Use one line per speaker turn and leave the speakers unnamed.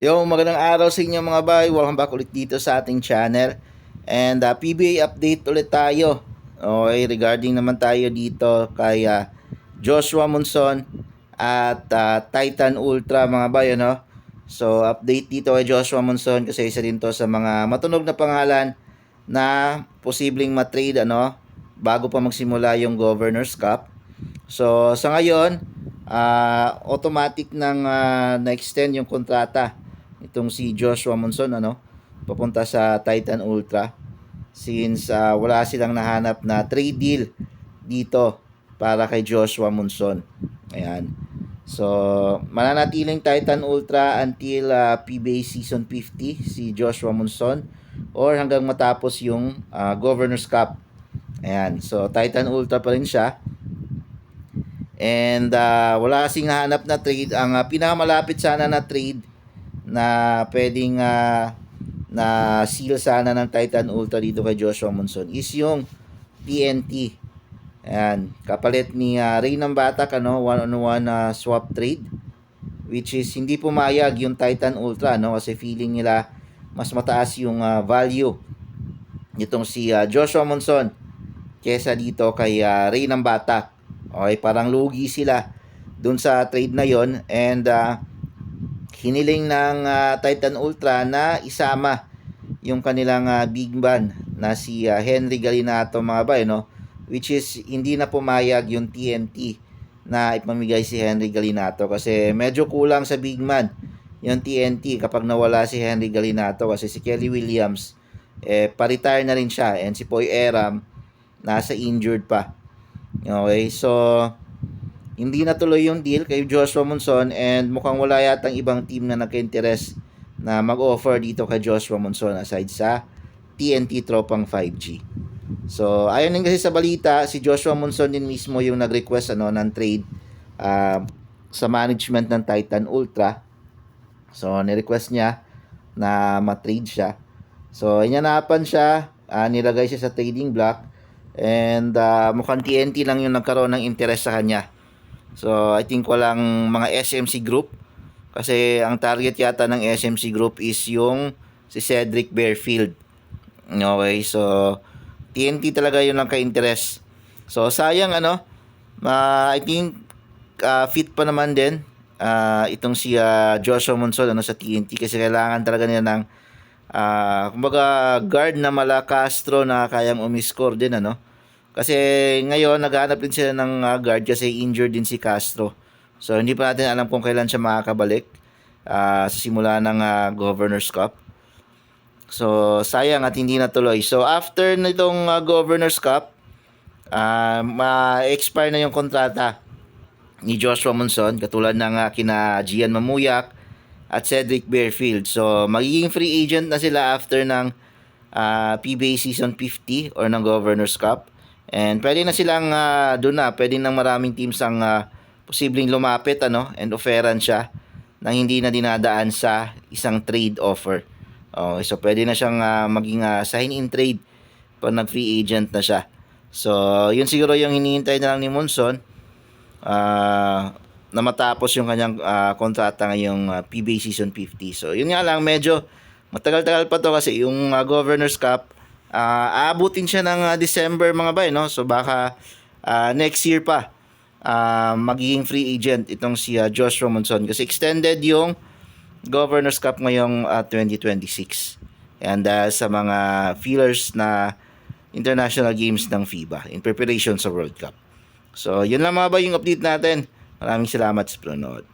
Magandang araw sa inyo mga bay. Welcome back ulit dito sa ating channel. And PBA update ulit tayo. Okay, regarding naman tayo dito kay Joshua Monson at Titan Ultra mga bay, ano? So, update dito kay Joshua Monson kasi isa din to sa mga matunog na pangalan na posibleng matrade, ano, bago pa magsimula yung Governor's Cup. So, sa ngayon, automatic nang na-extend yung kontrata itong si Joshua Monson, ano, papunta sa Titan Ultra since wala silang nahanap na trade deal dito para kay Joshua Monson. Ayan. So, mananatiling Titan Ultra until PBA Season 50 si Joshua Monson or hanggang matapos yung Governor's Cup. Ayan. So, Titan Ultra pa rin siya. And wala kasing nahanap na trade. Ang pinakamalapit sana na trade na pwedeng na seal sana ng Titan Ultra dito kay Joshua Monson is yung TNT. Ayan, kapalit ni Ray ng Batak, ano, one-on-one swap trade, which is hindi pumayag yung Titan Ultra, no, kasi feeling nila mas mataas yung value nitong si Joshua Monson kesa dito kay Ray ng Batak. Okay, parang lugi sila dun sa trade na yon. And hiniling ng Titan Ultra na isama yung kanilang big man na si Henry Galinato mga bay, no? Which is hindi na pumayag yung TNT na ipamigay si Henry Galinato kasi medyo kulang sa big man yung TNT kapag nawala si Henry Galinato kasi si Kelly Williams pa-retire na rin siya and si Poy Eram nasa injured pa. Okay, so hindi natuloy yung deal kay Joshua Monson and mukhang wala yatang ibang team na nagka-interest na mag-offer dito kay Joshua Monson aside sa TNT Tropang 5G. So, ayon din kasi sa balita, si Joshua Monson din mismo yung nag-request ng trade sa management ng Titan Ultra. So, ni-request niya na ma-trade siya. So, inanapan siya, nilagay siya sa trading block and mukhang TNT lang yung nagkaroon ng interest sa kanya. So, I think walang mga SMC group kasi ang target yata ng SMC group is yung si Cedric Bearfield. Okay, so TNT talaga yun lang ka-interest. So, sayang I think fit pa naman din itong si Joshua Monson sa TNT kasi kailangan talaga nila ng kumbaga guard na mala Castro na kayang umiscore din, kasi ngayon naghahanap din sila ng guard kasi injured din si Castro. So hindi pa natin alam kung kailan siya makakabalik sa simula ng Governor's Cup. So sayang at hindi natuloy. So after nitong Governor's Cup, ma-expire na yung kontrata ni Joshua Monson katulad ng kina Gian Mamuyak at Cedric Bearfield. So magiging free agent na sila after ng PBA Season 50 or ng Governor's Cup. And pwede na silang doon na, pwede nang maraming teams ang posibleng lumapit and offeran siya nang hindi na dinadaan sa isang trade offer. Okay, so pwede na siyang maging sign-in trade pag nag-free agent na siya. So, yun siguro yung hinihintay na lang ni Monson na matapos yung kanyang kontrata ngayong PBA Season 50. So, yun nga lang, medyo matagal-tagal pa to kasi yung Governor's Cup aabutin siya ng December mga bay, no? So baka next year pa magiging free agent itong si Joshua Monson kasi extended yung Governor's Cup ngayong 2026. And sa mga feelers na international games ng FIBA in preparation sa World Cup. So yun lang mga bay yung update natin. Maraming salamat sa panonood.